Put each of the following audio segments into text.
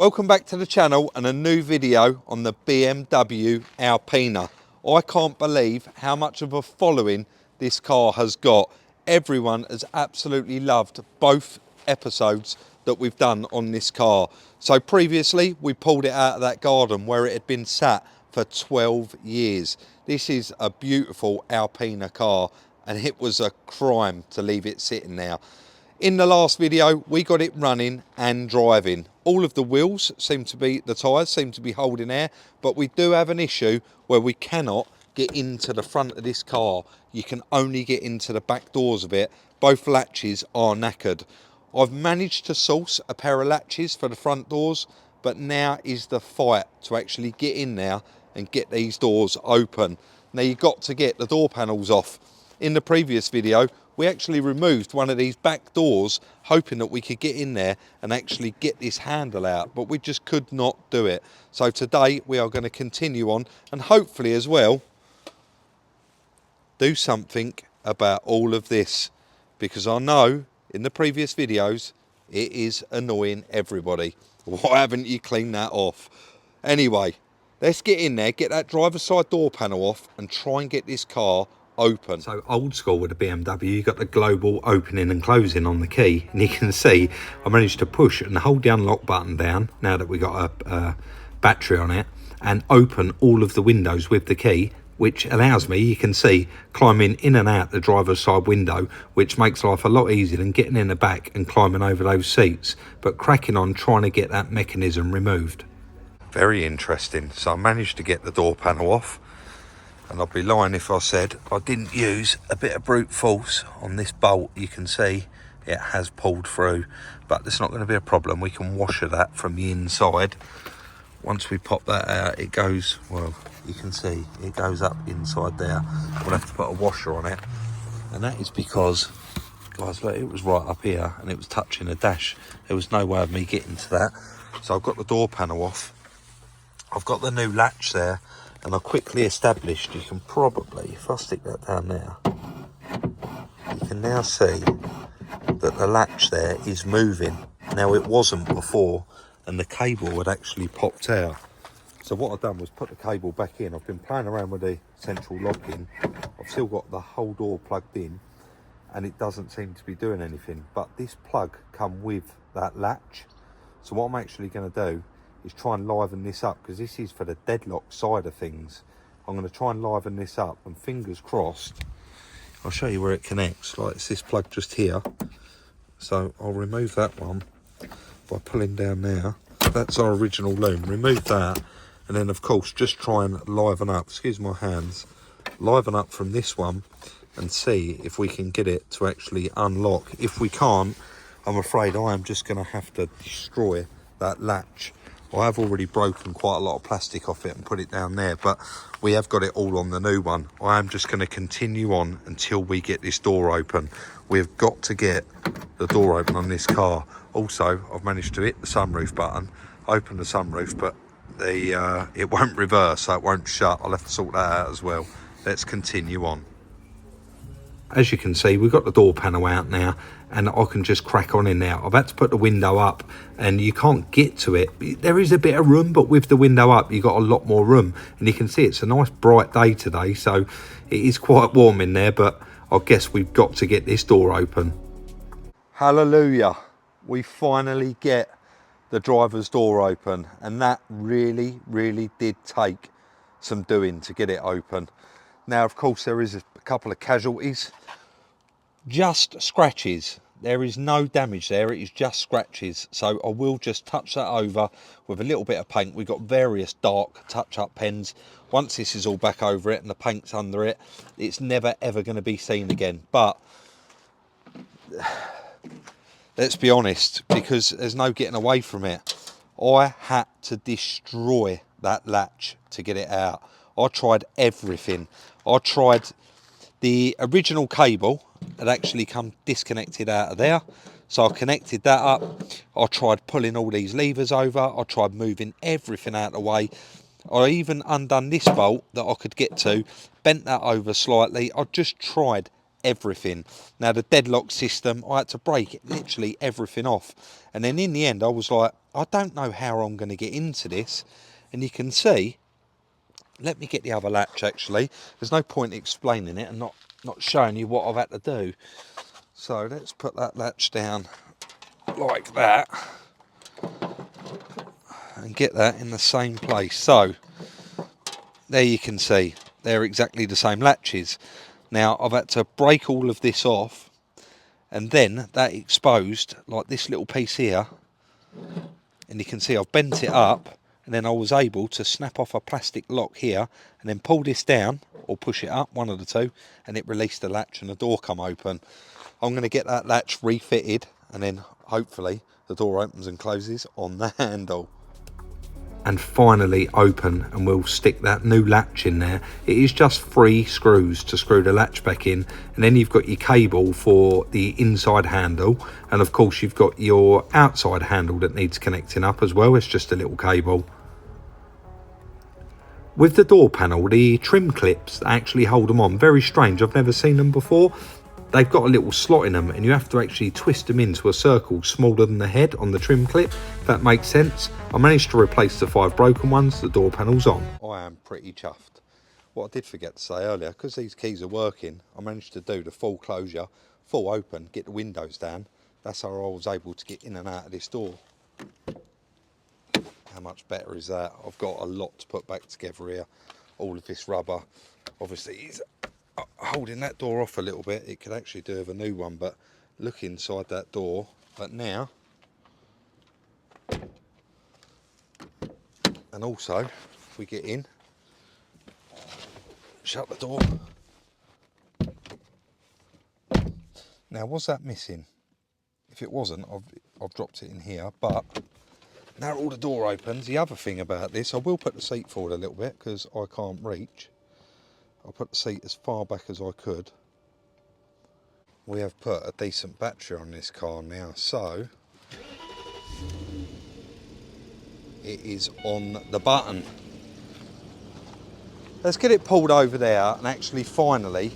Welcome back to the channel and a new video on the BMW Alpina. I can't believe how much of a following this car has got. Everyone has absolutely loved both episodes that we've done on this car. So previously we pulled it out of that garden where it had been sat for 12 years. This is a beautiful Alpina car and it was a crime to leave it sitting there. In the last video, we got it running and driving. All of the wheels seem to be, the tyres seem to be holding air, but we do have an issue where we cannot get into the front of this car. You can only get into the back doors of it. Both latches are knackered. I've managed to source a pair of latches for the front doors, but now is the fight to actually get in there and get these doors open. Now you've got to get the door panels off. In the previous video, we actually removed one of these back doors, hoping that we could get in there and actually get this handle out, but we just could not do it. So today we are going to continue on and hopefully as well do something about all of this, because I know in the previous videos it is annoying everybody. Why haven't you cleaned that off? Anyway, let's get in there, get that driver's side door panel off and try and get this car open. So old school with the BMW, you got the global opening and closing on the key, and you can see I managed to push and hold the unlock button down now that we got a battery on it, and open all of the windows with the key, which allows me, you can see, climbing in and out the driver's side window, which makes life a lot easier than getting in the back and climbing over those seats, but cracking on trying to get that mechanism removed. Very interesting. So I managed to get the door panel off. And I'd be lying if I said I didn't use a bit of brute force on this bolt. You can see it has pulled through, but there's not going to be a problem. We can washer that from the inside. Once we pop that out, it goes, well, you can see it goes up inside there. We'll have to put a washer on it. And that is because, guys, look, it was right up here and it was touching a dash. There was no way of me getting to that. So I've got the door panel off. I've got the new latch there. And I quickly established, you can probably, if I stick that down there, you can now see that the latch there is moving. Now it wasn't before, and the cable had actually popped out. So what I've done was put the cable back in. I've been playing around with the central locking. I've still got the whole door plugged in, and it doesn't seem to be doing anything. But this plug come with that latch. So what I'm actually going to do is try and liven this up, because this is for the deadlock side of things. I'm going to try and liven this up, and fingers crossed I'll show you where it connects. Like, it's this plug just here, so I'll remove that one by pulling down there. That's our original loom. Remove that, and then of course just try and liven up, excuse my hands, liven up from this one and see if we can get it to actually unlock. If we can't, I'm afraid I am just going to have to destroy that latch. I have already broken quite a lot of plastic off it and put it down there, but we have got it all on the new one. I am just going to continue on until we get this door open. We've got to get the door open on this car. Also, I've managed to hit the sunroof button, open the sunroof, but it won't reverse, so it won't shut. I'll have to sort that out as well. Let's continue on. As you can see, we've got the door panel out now, and I can just crack on in there. I've had to put the window up, and you can't get to it. There is a bit of room, but with the window up, you've got a lot more room. And you can see it's a nice bright day today, so it is quite warm in there, but I guess we've got to get this door open. Hallelujah. We finally get the driver's door open, and that really, really did take some doing to get it open. Now, of course, there is a couple of casualties. Just scratches. There is no damage there, it is just scratches. So I will just touch that over with a little bit of paint. We've got various dark touch-up pens. Once this is all back over it and the paint's under it, it's never ever going to be seen again. But let's be honest, because there's no getting away from it, I had to destroy that latch to get it out. I tried everything. I tried the original cable had actually come disconnected out of there, so I connected that up. I tried pulling all these levers over. I tried moving everything out of the way. I even undone this bolt that I could get to, bent that over slightly. I just tried everything. Now the deadlock system, I had to break literally everything off. And then in the end I was like, I don't know how I'm going to get into this. And you can see, let me get the other latch actually. There's no point explaining it and not showing you what I've had to do. So let's put that latch down like that and get that in the same place. So there you can see they're exactly the same latches. Now I've had to break all of this off, and then that exposed like this little piece here, and you can see I've bent it up, and then I was able to snap off a plastic lock here and then pull this down or push it up, one of the two, and it released the latch and the door come open. I'm going to get that latch refitted, and then hopefully the door opens and closes on the handle. And finally open, and we'll stick that new latch in there. It is just 3 screws to screw the latch back in, and then you've got your cable for the inside handle, and of course you've got your outside handle that needs connecting up as well. It's just a little cable. With the door panel, the trim clips that actually hold them on, very strange, I've never seen them before. They've got a little slot in them, and you have to actually twist them into a circle smaller than the head on the trim clip, if that makes sense. I managed to replace the 5 broken ones, the door panel's on. I am pretty chuffed. What I did forget to say earlier, because these keys are working, I managed to do the full closure, full open, get the windows down. That's how I was able to get in and out of this door. How much better is that? I've got a lot to put back together here. All of this rubber, obviously, is holding that door off a little bit. It could actually do with a new one, but look inside that door. But now, and also if we get in, shut the door. Now, was that missing? If it wasn't, I've dropped it in here. But now all the door opens. The other thing about this, I will put the seat forward a little bit because I can't reach. I'll put the seat as far back as I could. We have put a decent battery on this car now, so it is on the button. Let's get it pulled over there and actually finally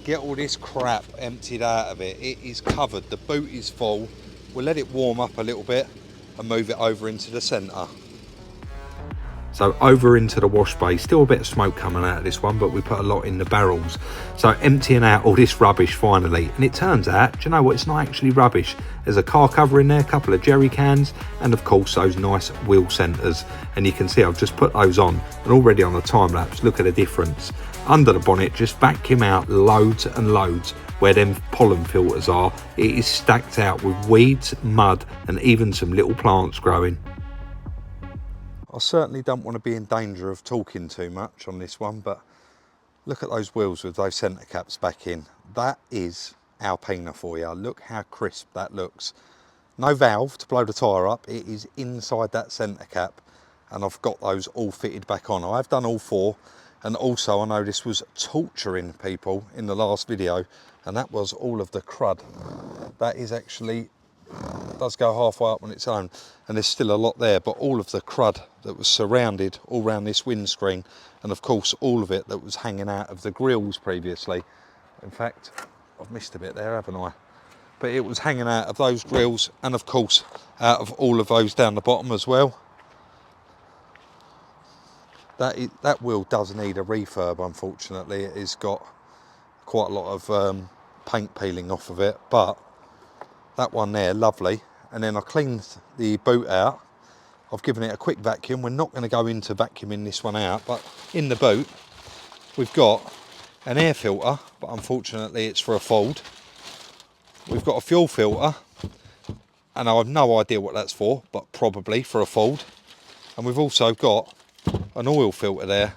get all this crap emptied out of it. It is covered, the boot is full. We'll let it warm up a little bit and move it over into the centre. So over into the wash bay, still a bit of smoke coming out of this one, but we put a lot in the barrels. So emptying out all this rubbish finally, and it turns out, do you know what, it's not actually rubbish. There's a car cover in there, a couple of jerry cans, and of course those nice wheel centres. And you can see I've just put those on, and already on the time lapse, look at the difference. Under the bonnet, just vacuum out loads and loads where them pollen filters are. It is stacked out with weeds, mud, and even some little plants growing. I certainly don't want to be in danger of talking too much on this one, but look at those wheels with those centre caps back in. That is Alpina for you. Look how crisp that looks. No valve to blow the tyre up. It is inside that centre cap, and I've got those all fitted back on. I have done all 4, and also I know this was torturing people in the last video, and that was all of the crud. That is actually, does go halfway up on its own, and there's still a lot there, but all of the crud that was surrounded all around this windscreen, and of course all of it that was hanging out of the grills previously. In fact, I've missed a bit there, haven't I? But it was hanging out of those grills, and of course out of all of those down the bottom as well. That wheel does need a refurb, unfortunately. It has got quite a lot of paint peeling off of it, but that one there, lovely. And then I cleaned the boot out. I've given it a quick vacuum. We're not going to go into vacuuming this one out, but in the boot we've got an air filter, but unfortunately it's for a Ford. We've got a fuel filter, and I have no idea what that's for, but probably for a Ford. And we've also got an oil filter there,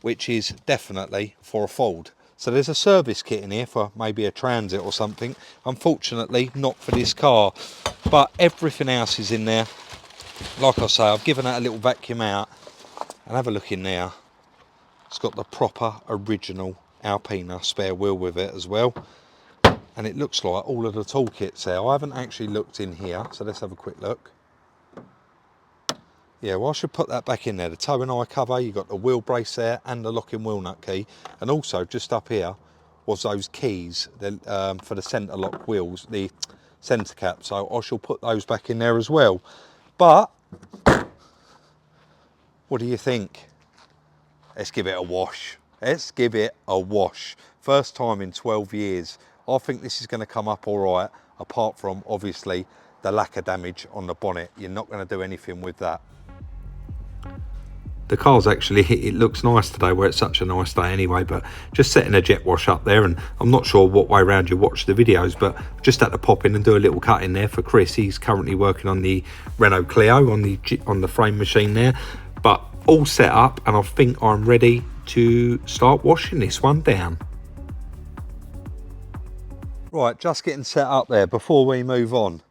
which is definitely for a Ford. So there's a service kit in here for maybe a Transit or something. Unfortunately, not for this car, but everything else is in there. Like I say, I've given that a little vacuum out, and have a look in there. It's got the proper original Alpina spare wheel with it as well. And it looks like all of the toolkits there. I haven't actually looked in here, so let's have a quick look. Yeah, well, I should put that back in there. The tow and eye cover, you've got the wheel brace there and the locking wheel nut key. And also, just up here, was those keys for the centre lock wheels, the centre cap. So I shall put those back in there as well. But what do you think? Let's give it a wash. Let's give it a wash. First time in 12 years. I think this is going to come up all right, apart from obviously the lacquer damage on the bonnet. You're not going to do anything with that. The car's actually, it looks nice today where it's such a nice day anyway, but just setting a jet wash up there, and I'm not sure what way around you watch the videos, but just had to pop in and do a little cut in there for Chris. He's currently working on the Renault Clio on the frame machine there, but all set up, and I think I'm ready to start washing this one down. Right, just getting set up there before we move on.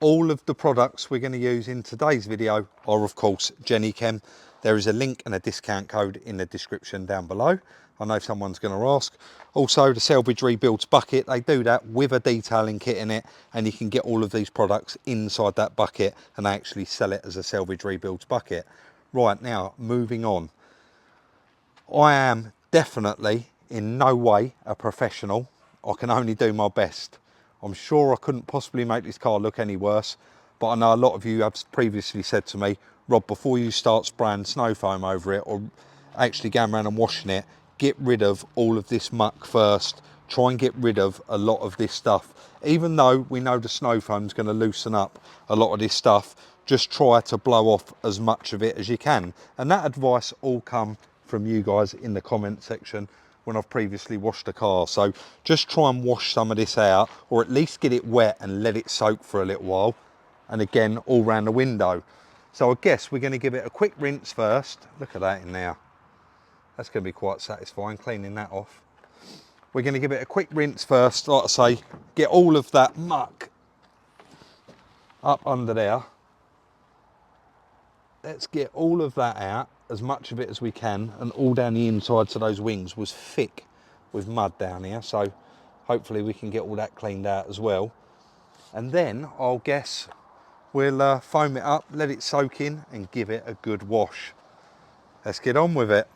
All of the products we're going to use in today's video are of course Genichem. There is a link and a discount code in the description down below. I know someone's going to ask. Also the Salvage Rebuilds bucket, they do that with a detailing kit in it, and you can get all of these products inside that bucket and they actually sell it as a Salvage Rebuilds bucket. Right, now moving on. I am definitely in no way a professional. I can only do my best. I'm sure I couldn't possibly make this car look any worse, but I know a lot of you have previously said to me, Rob, before you start spraying snow foam over it or actually going around and washing it, get rid of all of this muck first. Try and get rid of a lot of this stuff. Even though we know the snow foam is going to loosen up a lot of this stuff, just try to blow off as much of it as you can. And that advice all come from you guys in the comment section when I've previously washed the car. So just try and wash some of this out, or at least get it wet and let it soak for a little while. And again, all round the window. So I guess we're going to give it a quick rinse first. Look at that in there. That's going to be quite satisfying, cleaning that off. We're going to give it a quick rinse first, like I say, get all of that muck up under there. Let's get all of that out, as much of it as we can, and all down the insides of those wings was thick with mud down here, so hopefully we can get all that cleaned out as well. And then I'll guess we'll foam it up, let it soak in, and give it a good wash. Let's get on with it.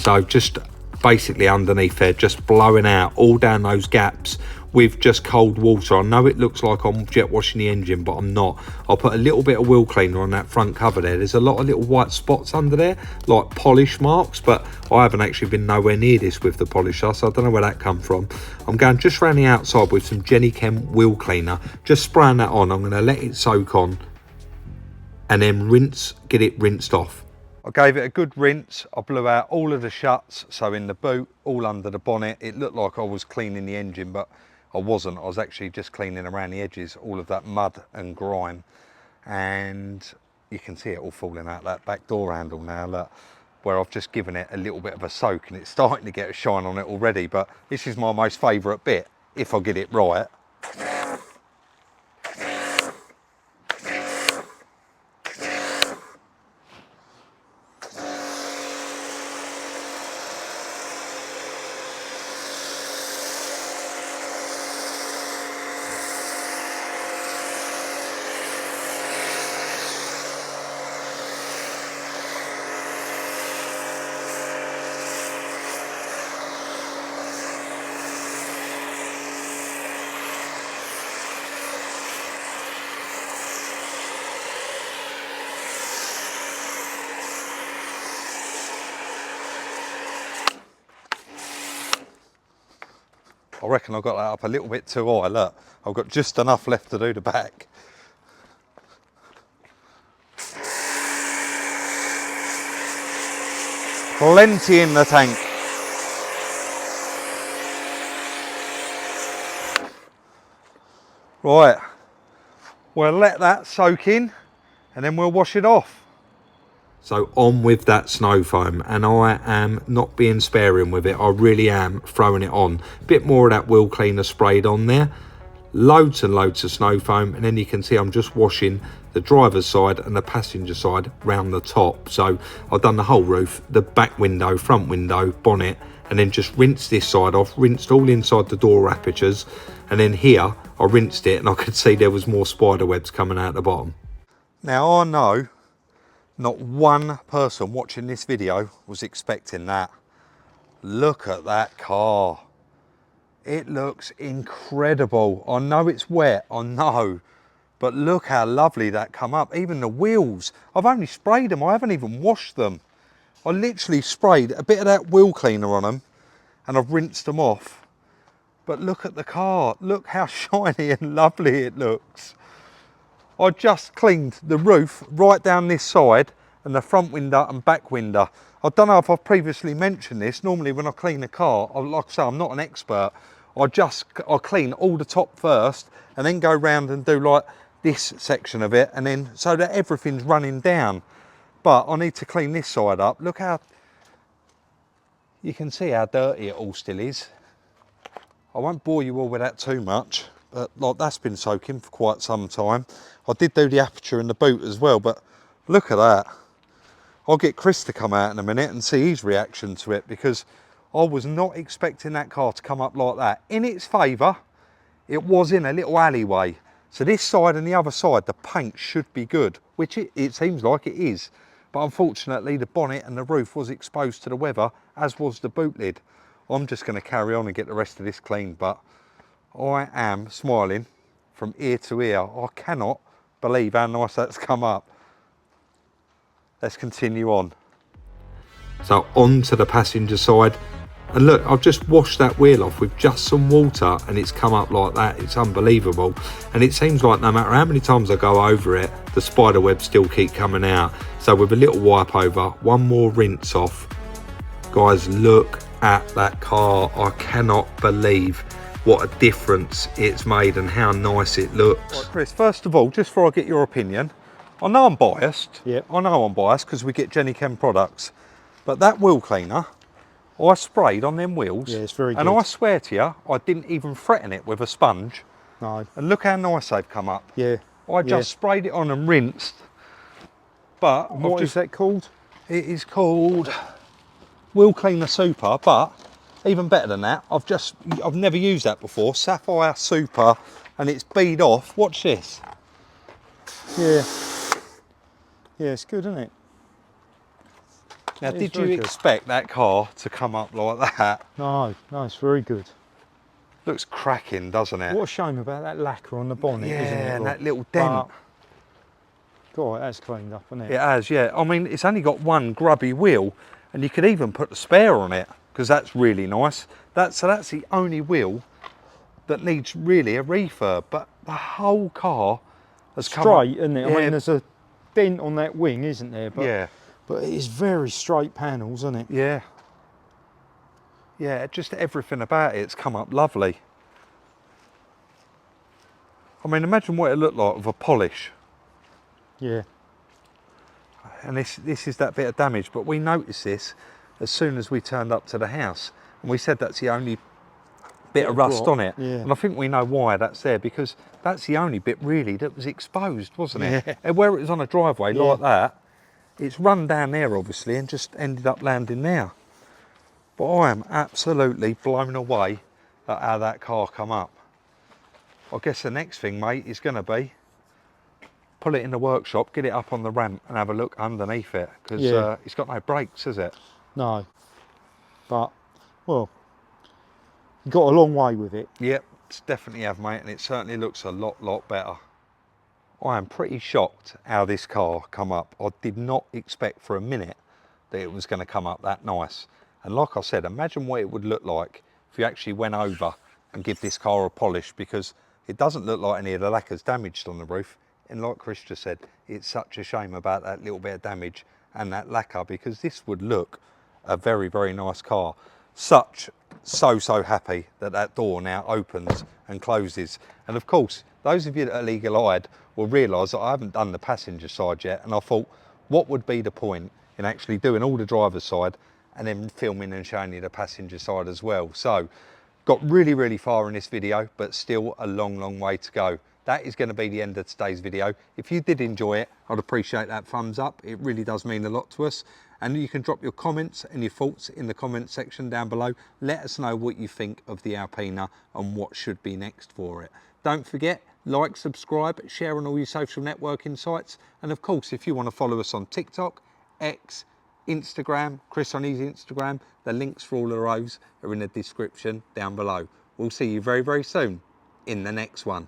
So just basically underneath there, just blowing out all down those gaps with just cold water. I know it looks like I'm jet washing the engine, but I'm not. I'll put a little bit of wheel cleaner on that front cover there. There's a lot of little white spots under there, like polish marks, but I haven't actually been nowhere near this with the polisher, so I don't know where that come from. I'm going just around the outside with some Genichem wheel cleaner, just spraying that on. I'm going to let it soak on and then rinse, get it rinsed off. I gave it a good rinse. I blew out all of the shuts, so in the boot, all under the bonnet. It looked like I was cleaning the engine, but I wasn't. I was actually just cleaning around the edges, all of that mud and grime. And you can see it all falling out that back door handle now, look. where I've just given it a little bit of a soak and it's starting to get a shine on it already, but this is my most favourite bit, if I get it right. I reckon I got that up a little bit too high. Look, I've got just enough left to do the back. Plenty in the tank. Right, we'll let that soak in and then we'll wash it off. So on with that snow foam, and I am not being sparing with it. I really am throwing it on. A bit more of that wheel cleaner sprayed on there. Loads and loads of snow foam, and then you can see I'm just washing the driver's side and the passenger side round the top. So I've done the whole roof, the back window, front window, bonnet, and then just rinsed this side off, rinsed all inside the door apertures, and then here I rinsed it and I could see there was more spider webs coming out the bottom. Now I know not one person watching this video was expecting that. Look at that car. It looks incredible. I know it's wet, I know, but look how lovely that come up. Even the wheels, I've only sprayed them, I haven't even washed them. I literally sprayed a bit of that wheel cleaner on them and I've rinsed them off. But look at the car, look how shiny and lovely it looks. I just cleaned the roof right down this side and the front window and back window. I don't know if I've previously mentioned this. Normally when I clean a car, like I say, I'm not an expert. I clean all the top first and then go round and do like this section of it, and then so that everything's running down. But I need to clean this side up. Look how, you can see how dirty it all still is. I won't bore you all with that too much, but like that's been soaking for quite some time. I did do the aperture in the boot as well, but look at that. I'll get Chris to come out in a minute and see his reaction to it, because I was not expecting that car to come up like that. In its favour, it was in a little alleyway. So this side and the other side, the paint should be good, which it seems like it is. But unfortunately, the bonnet and the roof was exposed to the weather, as was the boot lid. I'm just going to carry on and get the rest of this cleaned, but I am smiling from ear to ear. I cannot believe how nice that's come up. Let's continue on. So on to the passenger side, and look, I've just washed that wheel off with just some water and it's come up like that. It's unbelievable. And it seems like no matter how many times I go over it, the spider webs still keep coming out. So with a little wipe over, one more rinse off. Guys, look at that car. I cannot believe what a difference it's made and how nice it looks. Right, Chris, first of all, just before I get your opinion, I know I'm biased. Yeah. I know I'm biased because we get Jenny Chem products, but that wheel cleaner, I sprayed on them wheels. Yeah, it's very good. And I swear to you, I didn't even threaten it with a sponge. No. And look how nice they've come up. Yeah. I just sprayed it on and rinsed. But what is that called? It is called Wheel Cleaner Super, but even better than that, I've never used that before. Sapphire Super, and it's bead off. Watch this. Yeah. Yeah, it's good, isn't it? Now, did you expect that car to come up like that? No, no, it's very good. Looks cracking, doesn't it? What a shame about that lacquer on the bonnet, isn't it? Yeah, and that little dent. God, it has cleaned up, hasn't it? It has, yeah. I mean, it's only got one grubby wheel, and you could even put the spare on it, because that's really nice. So that's the only wheel that needs really a refurb, but the whole car has come straight, isn't it? Yeah. I mean, there's a dent on that wing, isn't there? But, yeah. But it is very straight panels, isn't it? Yeah. Yeah, just everything about it's come up lovely. I mean, imagine what it looked like with a polish. Yeah. and this is that bit of damage, but we noticed this as soon as we turned up to the house, and we said that's the only bit of rust on it. Yeah. And I think we know why that's there, because that's the only bit really that was exposed, wasn't it? Yeah. And where it was on a driveway like that, it's run down there obviously and just ended up landing there. But I am absolutely blown away at how that car come up. I guess the next thing, mate, is going to be pull it in the workshop, get it up on the ramp and have a look underneath it, because it's got no brakes, has it? No. But, well, you got a long way with it. Yep, it's definitely have, mate, and it certainly looks a lot better. I am pretty shocked how this car come up. I did not expect for a minute that it was going to come up that nice. And like I said, imagine what it would look like if you actually went over and give this car a polish, because it doesn't look like any of the lacquer's damaged on the roof. And like Chris just said, it's such a shame about that little bit of damage and that lacquer, because this would look a very nice car. So happy that that door now opens and closes. And of course, those of you that are eagle-eyed will realise that I haven't done the passenger side yet, and I thought, what would be the point in actually doing all the driver's side and then filming and showing you the passenger side as well? So, got really far in this video, but still a long way to go. That is going to be the end of today's video. If you did enjoy it, I'd appreciate that thumbs up. It really does mean a lot to us. And you can drop your comments and your thoughts in the comment section down below. Let us know what you think of the Alpina and what should be next for it. Don't forget, like, subscribe, share on all your social networking sites. And of course, if you want to follow us on TikTok, X, Instagram, Chris on his Instagram, the links for all of those are in the description down below. We'll see you very soon in the next one.